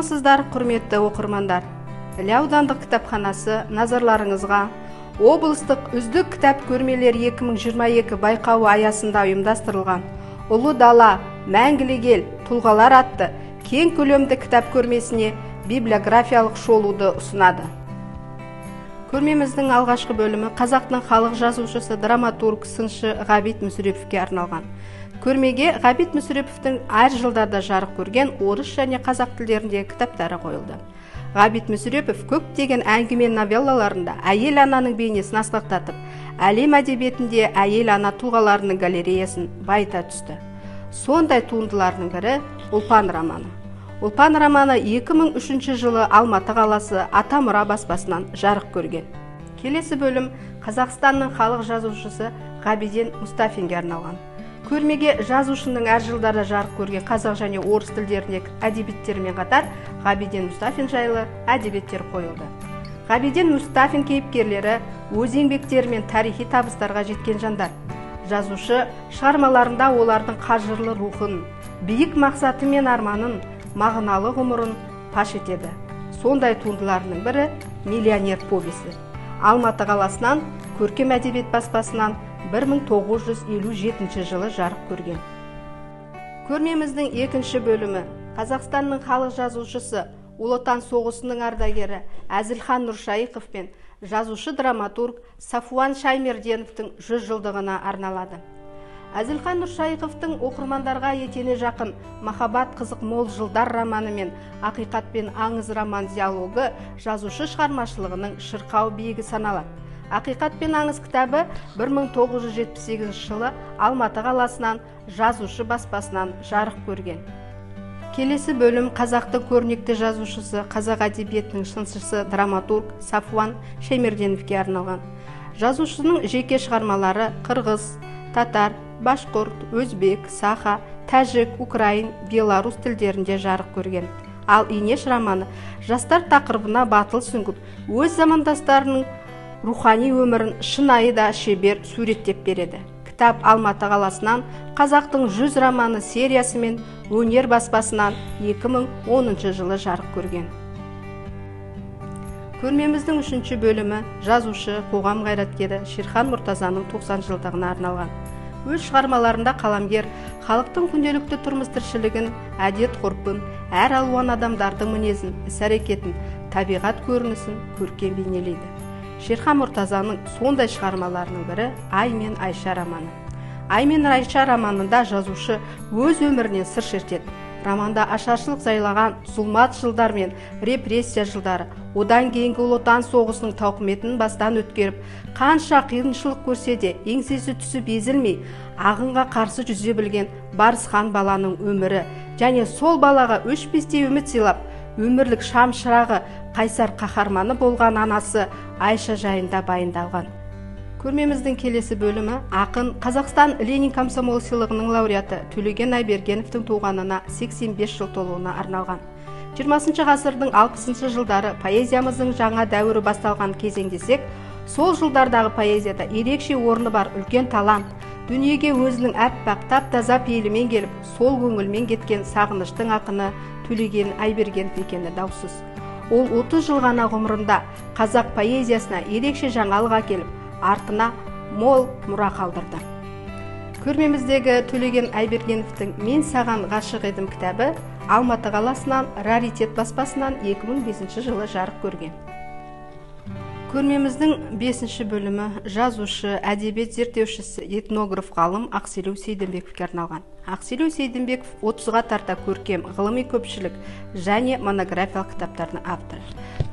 Саламатсыздар, құрметті оқырмандар. Іле аудандық кітапханасы назарларыңызға облыстық үздік кітап көрмелері 2022 байқауы аясында ұйымдастырылған Ұлы дала, мәңгілік ел, тұлғалар атты кең көлемді кітап көрмесіне библиографиялық шолуды ұсынады. Көрмеміздің алғашқы бөлімі қазақтың халық жазушысы, драматург, сыншы Ғабит Мүсіреповке арналған. Көрмеге Ғабит Мүсіреповтің әр жылдарда жарық көрген орыс және қазақ тілдеріндегі кітаптары қойылды. Ғабит Мүсірепов көптеген әңгіме новеллаларында әйел ананың бейнесін асқақтатып, әлем әдебиетінде әйел ана тұлғаларының галереясын байыта түсті. Сондай туындыларының бірі Ұлпан романы. Ұлпан романы 2003 жылы Алматы қаласы Атамұра баспасынан жарық көрген. Келесі бөлім Қазақстанның халық жазушысы Ғабиден Мұстафинге арналған. Көрмеге жазушының әр жылдарда жарық көрген қазақ және орыс тілдеріндегі әдебиеттермен қатар Ғабиден Мұстафин жайлы әдебиеттер қойылды. Ғабиден Мұстафин кейіпкерлері өз еңбектерімен тарихи табыстарға жеткен жандар. Жазушы шығармаларында олардың қажырлы рухын, биік мақсаты мен арманын, мағыналы ғұмырын паш етеді. Сондай туындыларының бірі «Миллионер повесі». Алматы қаласынан көркем әдебиет баспасынан 1957 жылы жарық көрген. Көрмеміздің екінші бөлімі Қазақстанның халық жазушысы, Ұлы Отан соғысының ардагері Әзілхан Нұршайықов пен жазушы драматург Сафуан Шаймерденовтың 100 жылдығына арналады. Әзілхан Нұршайықовтың оқырмандарға етене жақын «Махаббат қызық мол жылдар» романы мен «Ақиқат пен аңыз» роман диалогы жазушы шығармашылығының шырқау биігі саналады. «Ақиқат пен аңыз» кітабы 1978 жылы Алматы қаласынан жазушы баспасынан жарық көрген. Келесі бөлім қазақтың көрнекті жазушысы, қазақ әдебиетінің сыншысы, драматург Сафуан Шаймерденовке арналған. Жазушының жеке шығармалары қырғыз, татар, башқұрт, өзбек, саха, тәжік, украин, белорус тілдерінде жарық көрген. Ал Инеш романы жастар тақырыбына батыл сүңгіп, өз замандастарының рухани өмірін шынайы да шебер суреттеп береді. Кітап Алматы қаласынан қазақтың 100 романы сериясы мен өнер баспасынан 2010 жылы жарық көрген. Көрмеміздің 3-ші бөлімі жазушы, қоғам қайраткері Шерхан Мұртазаның 90 жылдығына арналған. Өз шығармаларында қаламгер халықтың күнделікті тұрмыс тіршілігін, әдет-ғұрпын, әр алуан адамдардың мінезін, іс-әрекетін, табиғат көрінісін көркем бейнелейді. Шерхан Мұртазаның сондай шығармаларының бірі «Ай мен Айша» романы. «Ай мен Айша» романында жазушы өз өмірінен сыр шертеді. Романда ашаршылық жайлаған зұлмат жылдар мен репрессия жылдары, одан кейінгі Ұлы Отан соғысының тауқыметін бастан өткеріп, қанша қиыншылық көрсе де еңсесі түсіп езілмей, ағынға қарсы жүзе білген Барыс хан баланың өмірі және сол балаға өшпестей үміт сыйлап, өмірлік шам шырағы қайсар қаһарманы болған анасы Айша жайында баяндалған. Көрмеміздің келесі бөлімі ақын Қазақстан Ленин комсомол сыйлығының лауреаты Төлеген Айбергеновтың туғанына 85 жыл толуына арналған. 20 ғасырдың 60 жылдары поэзиямыздың жаңа дәуірі басталған кезең десек, сол жылдардағы поэзияда ерекше орны бар үлкен талант, дүниеге өзінің әппақ тап-таза пейілімен келіп, сол көңілмен кеткен сағыныштың ақыны Төлеген Айбергенов екені даусыз. Ол 30 жыл ғана ғұмырында қазақ поэзиясына ерекше жаңалық әкеліп, артына мол мұра қалдырды. Көрмеміздегі Төлеген Айбергеновтың «Мен саған ғашық едім» кітабы Алматы қаласынан Раритет баспасынан 2005 жылы жарық көрген. Көрмеміздің 5-ші бөлімі жазушы, әдебиет зерттеушісі, этнограф ғалым Ақселеу Сейдімбековке арналған. Ақселеу Сейдімбеков 30-ға тарта көркем, ғылыми көпшілік және монографиялық кітаптардың авторы.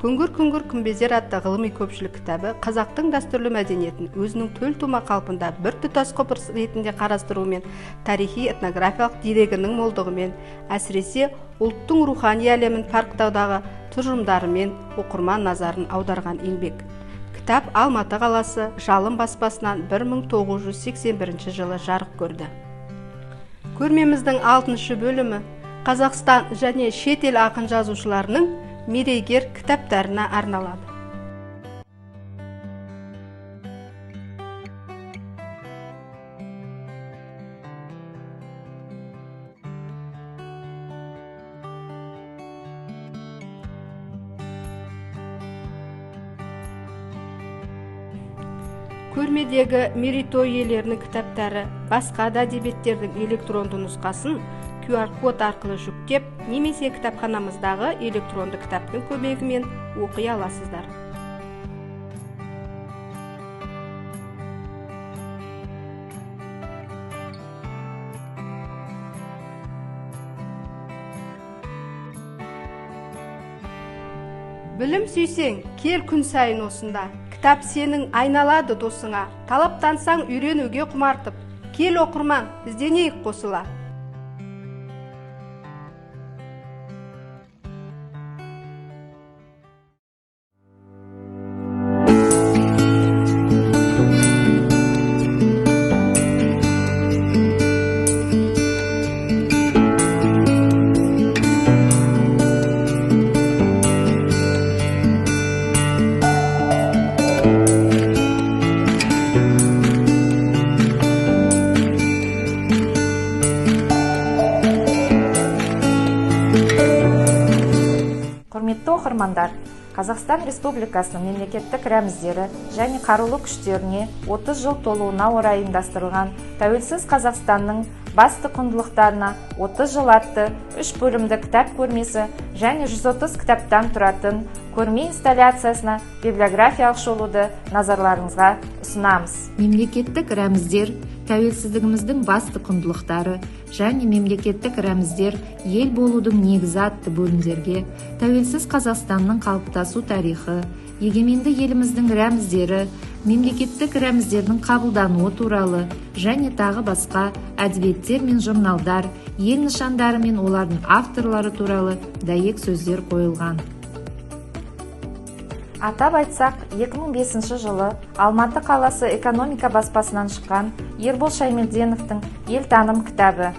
«Күңгір-күңгір күмбездер» атты ғылыми көпшілік кітабы қазақтың дәстүрлі мәдениетін өзінің төлтума қалпында бір тұтас құбыр ретінде қарастыруымен, тарихи этнографиялық дерегінің молдығымен, әсіресе ұлттың рухани әлемін парықтаудағы тұжырымдарымен оқырман назарын аударған еңбек. Кітап Алматы қаласы Жалын баспасынан 1981 жылы жарық көрді. Көрмеміздің 6-шы бөлімі Қазақстан және шетел ақын жазушыларының мерейгер кітаптарына арналады. Көрмедегі мерейтой иелерінің кітаптары, басқа да әдебиеттердің электронды нұсқасын QR-код арқылы жүктеп, немесе кітапханамыздағы электронды кітаптың көмегімен оқи аласыздар. Білім сүйсең, кел күн сайын осында. Кітап сенің айналады досыңа. Талаптансаң үйренуге құмартып. Кел оқырман, ізденейік қосыла. Құрметті оқырмандар, Қазақстан Республикасының мемлекеттік рәміздері және қарулы күштеріне 30 жыл толуына орай ұйымдастырылған Тәуелсіз Қазақстанның басты құндылықтарына 30 жыл атты 3 бөлімді кітап көрмесі және 130 кітаптан тұратын көрме инсталляциясына библиографиялық шолуды назарларыңызға ұсынамыз. Мемлекеттік рәміздер тәуелсіздігіміздің басты құндылықтары және мемлекеттік рәміздер ел болудың негізі атты бөлімдерге Тәуелсіз Қазақстанның қалыптасу тарихы, егеменді еліміздің рәміздері, мемлекеттік рәміздердің қабылдануы туралы және тағы басқа әдебиеттер мен журналдар, ел нышандары мен олардың авторлары туралы дәйек сөздер қойылған. Атап айтсақ, 2005 жылы Алматы қаласы экономика баспасынан шыққан Ербол Шаймерденовтың «Ел таным» кітабы.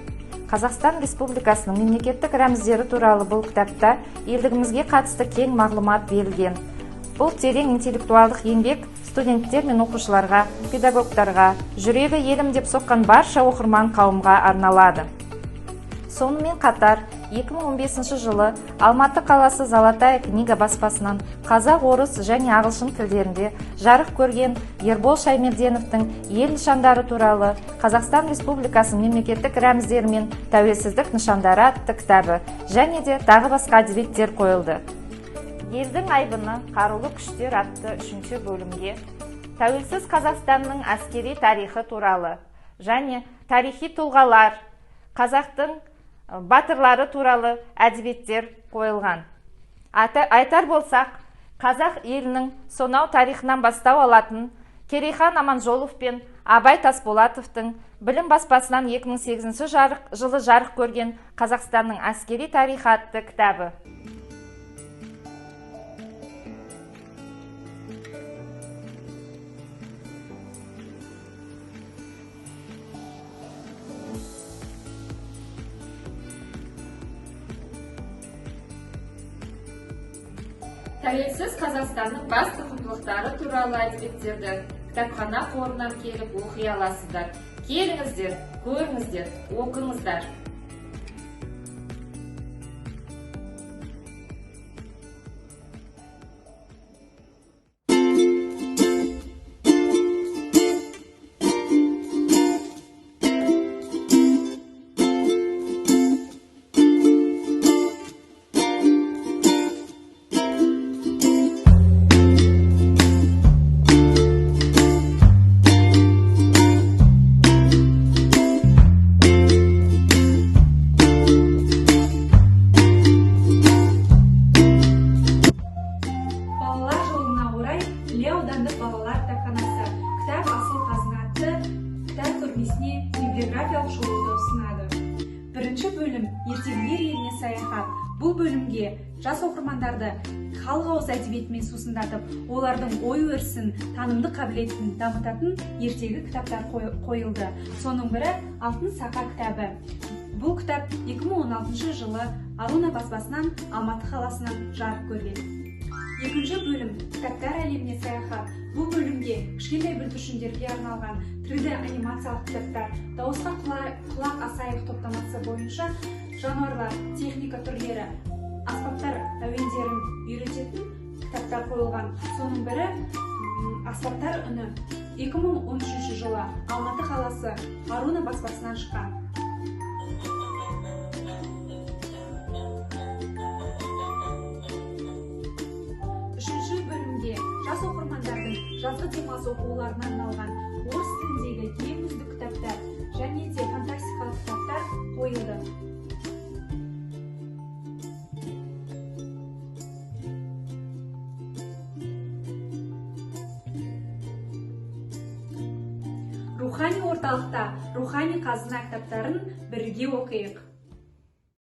Қазақстан Республикасының мемлекеттік рәміздері туралы бұл кітапта елдігімізге қатысты кең мағлұмат берілген. Бұл терең интеллектуалдық еңбек студенттер мен оқушыларға, педагогтарға, жүрегі елім деп соққан барша оқырман қауымға арналады. Сонымен қатар, 2015 жылы Алматы қаласы Золотая книга баспасынан қазақ, орыс және ағылшын тілдерінде жарық көрген Ербол Шаймерденовтың «Ел нышандары» туралы Қазақстан Республикасының мемлекеттік рәміздері мен тәуелсіздік нышандары атты кітабы және де тағы басқа әдебиеттер қойылды. Елдің айбыны қарулы күштер атты 3 бөлімге Тәуелсіз Қазақстанның әскери тарихы туралы және тарихи тұлғалар, қазақтың батырлары туралы әдебиеттер қойылған. Айтар болсақ, қазақ елінің сонау тарихынан бастау алатын Керейхан Аманжолов пен Абай Тасболатовтың білім баспасынан 2008 жылы жарық көрген Қазақстанның әскери тарихы атты кітабы. Тәуелсіз Қазақстанның басты құндылықтары туралы әдебиеттерді кітапхана қорынан келіп оқи аласыздар. Келіңіздер, көріңіздер, оқыңыздар. Ертегілер еліне саяхат. Бұл бөлімге жас оқырмандарды халық ауыз әдебиетімен сусындатып, олардың ой-өрісін, танымдық қабілетін дамытатын ертегі кітаптар қойылды. Соның бірі Алтын Сақа кітабы. Бұл кітап 2016 жылы Аруна баспасынан Алматы қаласынан жарық көрген. Екінші бөлім кітаптар әлеміне саяхат. Бұл бөлімге кішкентай бүлдіршіндерге арналған 3D анимациялық кітаптар, дауысқа құлақ асайық топтамасы бойынша жануарлар, техника түрлері, аспаптар әуендерін үйрететін кітаптар қойылған. Соның бірі аспаптар үні. 2013 жылы Алматы қаласы Харуна баспасынан шыққан. Үшінші бөлімде жас оқырмандардың жазғы демалыс оқуларына арналған орыс тіліндегі ең үздік кітаптар және де фантастикалық кітаптар қойылды. Рухани орталықта рухани қазына кітаптарын бірге оқиық.